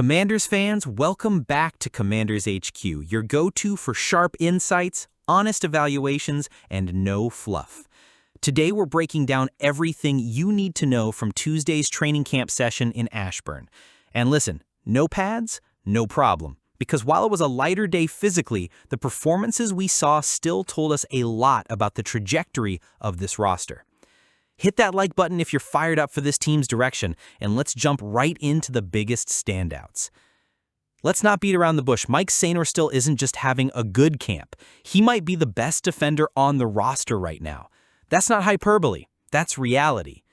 Commanders fans, welcome back to Commanders HQ, your go-to for sharp insights, honest evaluations, and no fluff. Today we're breaking down everything you need to know from Tuesday's training camp session in Ashburn. And listen, no pads? No problem. Because while it was a lighter day physically, the performances we saw still told us a lot about the trajectory of this roster. Hit that like button if you're fired up for this team's direction, and let's jump right into the biggest standouts. Let's not beat around the bush. Mike Sainristil isn't just having a good camp. He might be the best defender on the roster right now. That's not hyperbole. That's reality.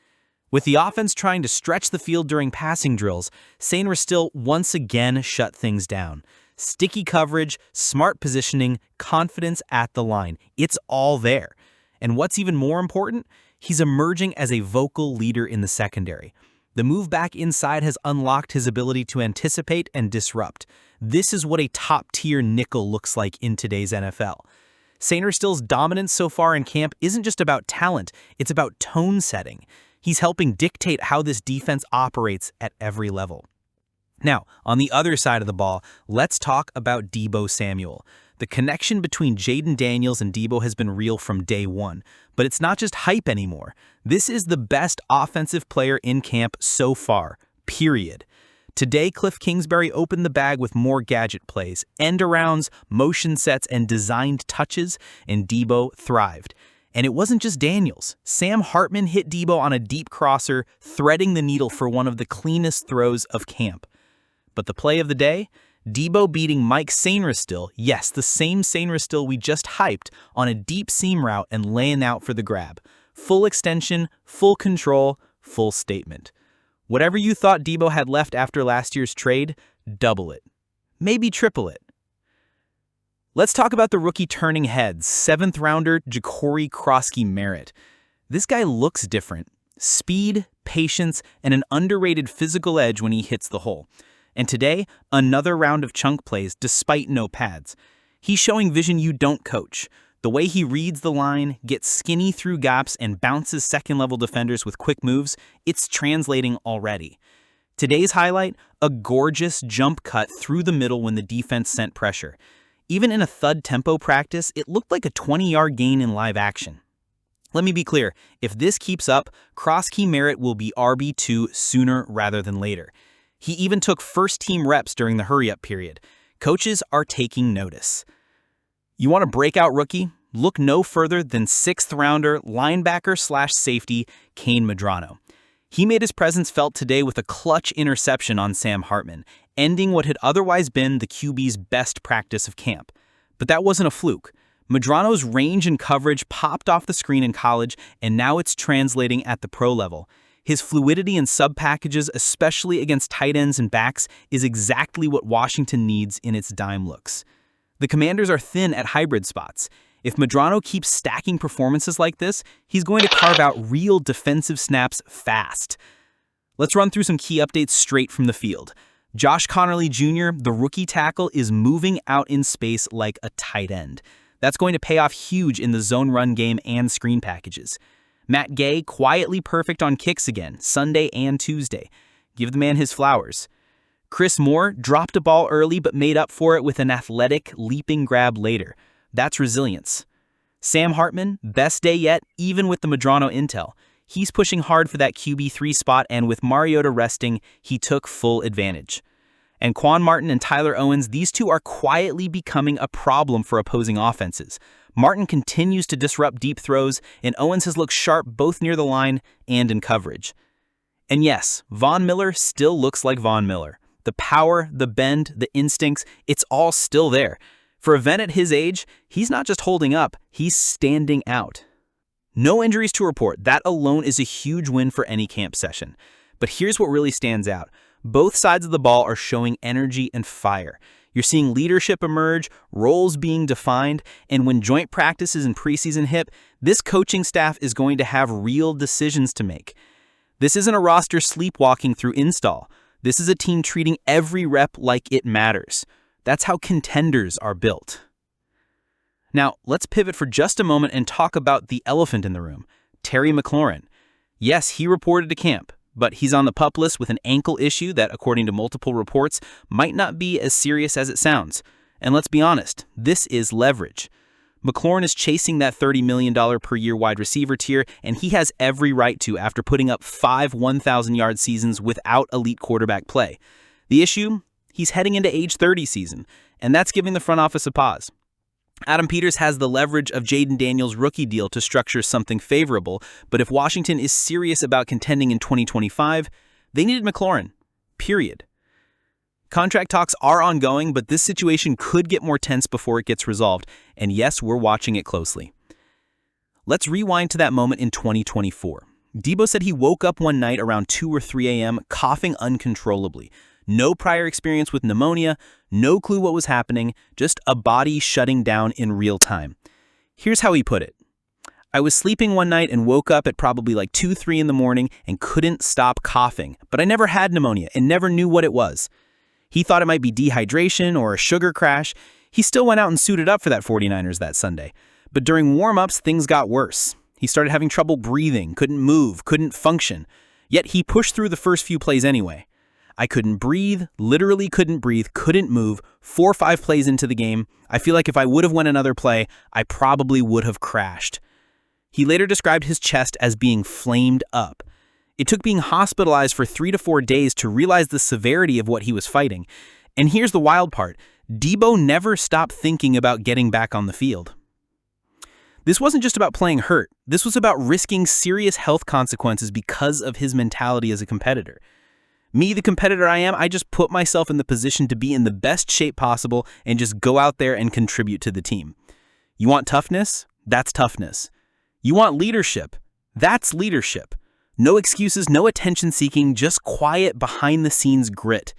With the offense trying to stretch the field during passing drills, Sainristil once again shut things down. Sticky coverage, smart positioning, confidence at the line. It's all there. And what's even more important? He's emerging as a vocal leader in the secondary. The move back inside has unlocked his ability to anticipate and disrupt. This is what a top-tier nickel looks like in today's NFL. Sainristil's dominance so far in camp isn't just about talent, it's about tone setting. He's helping dictate how this defense operates at every level. Now, on the other side of the ball, let's talk about Deebo Samuel. The connection between Jaden Daniels and Deebo has been real from day one, but it's not just hype anymore. This is the best offensive player in camp so far, period. Today, Cliff Kingsbury opened the bag with more gadget plays, end-arounds, motion sets, and designed touches, and Deebo thrived. And it wasn't just Daniels. Sam Hartman hit Deebo on a deep crosser, threading the needle for one of the cleanest throws of camp. But the play of the day? Deebo beating Mike Sainristil, yes, the same Sainristil we just hyped, on a deep seam route and laying out for the grab. Full extension, full control, full statement. Whatever you thought Deebo had left after last year's trade, double it. Maybe triple it. Let's talk about the rookie turning heads, 7th rounder Ja'Cory Krosky-Merritt. This guy looks different. Speed, patience, and an underrated physical edge when he hits the hole. And today, another round of chunk plays despite no pads. He's showing vision you don't coach. The way he reads the line, gets skinny through gaps, and bounces second-level defenders with quick moves, it's translating already. Today's highlight, a gorgeous jump cut through the middle when the defense sent pressure. Even in a thud tempo practice, it looked like a 20-yard gain in live action. Let me be clear, if this keeps up, Krosky-Merritt will be RB2 sooner rather than later. He even took first-team reps during the hurry-up period. Coaches are taking notice. You want a breakout rookie? Look no further than 6th-rounder linebacker/safety Kane Medrano. He made his presence felt today with a clutch interception on Sam Hartman, ending what had otherwise been the QB's best practice of camp. But that wasn't a fluke. Medrano's range and coverage popped off the screen in college, and now it's translating at the pro level. His fluidity in sub-packages, especially against tight ends and backs, is exactly what Washington needs in its dime looks. The Commanders are thin at hybrid spots. If Medrano keeps stacking performances like this, he's going to carve out real defensive snaps fast. Let's run through some key updates straight from the field. Josh Connerly Jr., the rookie tackle, is moving out in space like a tight end. That's going to pay off huge in the zone run game and screen packages. Matt Gay, quietly perfect on kicks again, Sunday and Tuesday. Give the man his flowers. Chris Moore dropped a ball early but made up for it with an athletic, leaping grab later. That's resilience. Sam Hartman, best day yet, even with the Medrano intel. He's pushing hard for that QB3 spot, and with Mariota resting, he took full advantage. And Quan Martin and Tyler Owens, these two are quietly becoming a problem for opposing offenses. Martin continues to disrupt deep throws, and Owens has looked sharp both near the line and in coverage. And yes, Von Miller still looks like Von Miller. The power, the bend, the instincts, it's all still there. For a vet at his age, he's not just holding up, he's standing out. No injuries to report. That alone is a huge win for any camp session. But here's what really stands out. Both sides of the ball are showing energy and fire. You're seeing leadership emerge, roles being defined, and when joint practices and preseason hit, this coaching staff is going to have real decisions to make. This isn't a roster sleepwalking through install. This is a team treating every rep like it matters. That's how contenders are built. Now, let's pivot for just a moment and talk about the elephant in the room, Terry McLaurin. Yes, he reported to camp. but he's on the PUP list with an ankle issue that, according to multiple reports, might not be as serious as it sounds. And let's be honest, this is leverage. McLaurin is chasing that $30 million per year wide receiver tier, and he has every right to after putting up 5 1,000-yard seasons without elite quarterback play. The issue? He's heading into age 30 season, and that's giving the front office a pause. Adam Peters has the leverage of Jaden Daniels' rookie deal to structure something favorable, but if Washington is serious about contending in 2025, they needed McLaurin. Period. Contract talks are ongoing, but this situation could get more tense before it gets resolved, and yes, we're watching it closely. Let's rewind to that moment in 2024. Deebo said he woke up one night around 2 or 3 a.m. coughing uncontrollably. No prior experience with pneumonia, no clue what was happening, just a body shutting down in real time. Here's how he put it. I was sleeping one night and woke up at probably like 2, 3 in the morning and couldn't stop coughing, but I never had pneumonia and never knew what it was. He thought it might be dehydration or a sugar crash. He still went out and suited up for that 49ers that Sunday. But during warm-ups, things got worse. He started having trouble breathing, couldn't move, couldn't function. Yet he pushed through the first few plays anyway. I couldn't breathe, literally couldn't breathe, couldn't move. 4 or 5 plays into the game, I feel like if I would have went another play, I probably would have crashed. He later described his chest as being flamed up. It took being hospitalized for 3 to 4 days to realize the severity of what he was fighting. And here's the wild part. Deebo never stopped thinking about getting back on the field. This wasn't just about playing hurt. This was about risking serious health consequences because of his mentality as a competitor. Me, the competitor I am, I just put myself in the position to be in the best shape possible and just go out there and contribute to the team. You want toughness? That's toughness. You want leadership? That's leadership. No excuses, no attention-seeking, just quiet, behind-the-scenes grit.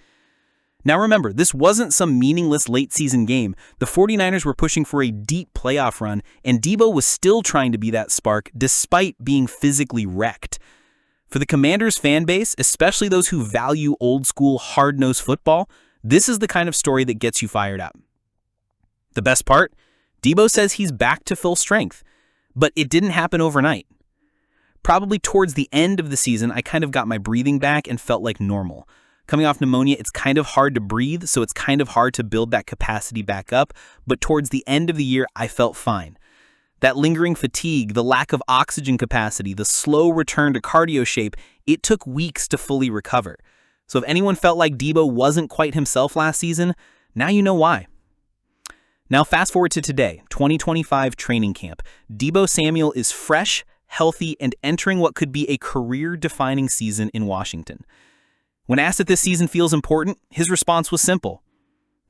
Now remember, this wasn't some meaningless late-season game. The 49ers were pushing for a deep playoff run, and Deebo was still trying to be that spark despite being physically wrecked. For the Commanders fan base, especially those who value old-school, hard-nosed football, this is the kind of story that gets you fired up. The best part? Deebo says he's back to full strength, but it didn't happen overnight. Probably towards the end of the season, I kind of got my breathing back and felt like normal. Coming off pneumonia, it's kind of hard to breathe, so it's kind of hard to build that capacity back up, but towards the end of the year, I felt fine. That lingering fatigue, the lack of oxygen capacity, the slow return to cardio shape, it took weeks to fully recover. So if anyone felt like Deebo wasn't quite himself last season, now you know why. Now fast forward to today, 2025 training camp. Deebo Samuel is fresh, healthy, and entering what could be a career-defining season in Washington. When asked if this season feels important, his response was simple.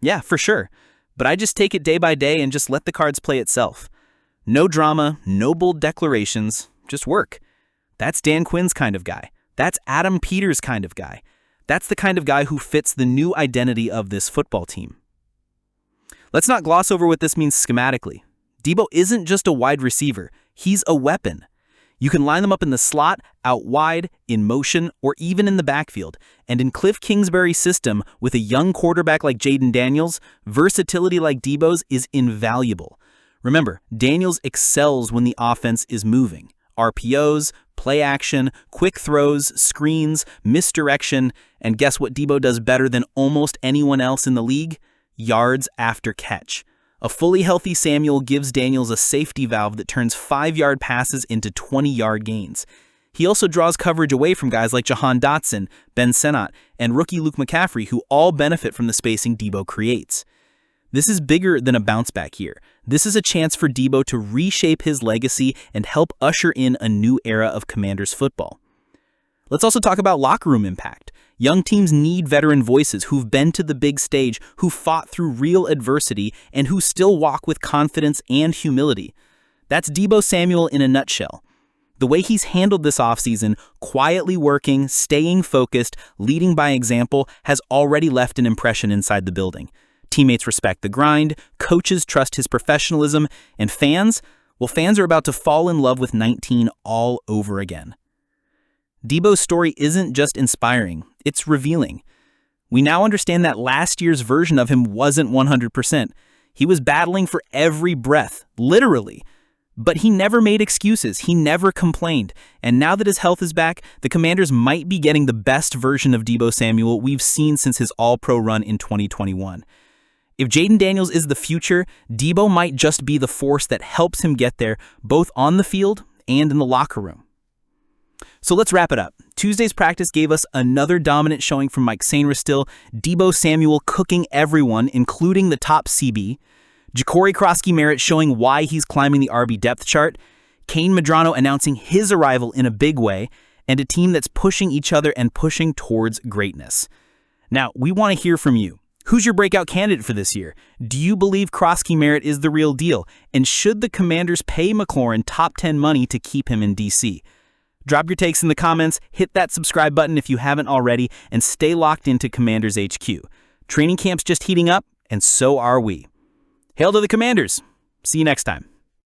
Yeah, for sure, but I just take it day by day and just let the cards play itself. No drama, no bold declarations, just work. That's Dan Quinn's kind of guy. That's Adam Peters' kind of guy. That's the kind of guy who fits the new identity of this football team. Let's not gloss over what this means schematically. Deebo isn't just a wide receiver, he's a weapon. You can line them up in the slot, out wide, in motion, or even in the backfield. And in Cliff Kingsbury's system, with a young quarterback like Jaden Daniels, versatility like Deebo's is invaluable. Remember, Daniels excels when the offense is moving. RPOs, play action, quick throws, screens, misdirection, and guess what Deebo does better than almost anyone else in the league? Yards after catch. A fully healthy Samuel gives Daniels a safety valve that turns 5-yard passes into 20-yard gains. He also draws coverage away from guys like Jahan Dotson, Ben Sinnott, and rookie Luke McCaffrey, who all benefit from the spacing Deebo creates. This is bigger than a bounce back here. This is a chance for Deebo to reshape his legacy and help usher in a new era of Commanders football. Let's also talk about locker room impact. Young teams need veteran voices who've been to the big stage, who fought through real adversity, and who still walk with confidence and humility. That's Deebo Samuel in a nutshell. The way he's handled this offseason, quietly working, staying focused, leading by example, has already left an impression inside the building. Teammates respect the grind, coaches trust his professionalism, and fans, well, fans are about to fall in love with 19 all over again. Deebo's story isn't just inspiring, it's revealing. We now understand that last year's version of him wasn't 100%. He was battling for every breath, literally. But he never made excuses, he never complained, and now that his health is back, the Commanders might be getting the best version of Deebo Samuel we've seen since his All-Pro run in 2021. If Jaden Daniels is the future, Deebo might just be the force that helps him get there, both on the field and in the locker room. So let's wrap it up. Tuesday's practice gave us another dominant showing from Mike Sainristil, Deebo Samuel cooking everyone, including the top CB, Ja'Cory Krosky-Merritt showing why he's climbing the RB depth chart, Kane Medrano announcing his arrival in a big way, and a team that's pushing each other and pushing towards greatness. Now, we want to hear from you. Who's your breakout candidate for this year? Do you believe Krosky-Merritt is the real deal? And should the Commanders pay McLaurin top 10 money to keep him in DC? Drop your takes in the comments, hit that subscribe button if you haven't already, and stay locked into Commanders HQ. Training camp's just heating up, and so are we. Hail to the Commanders! See you next time.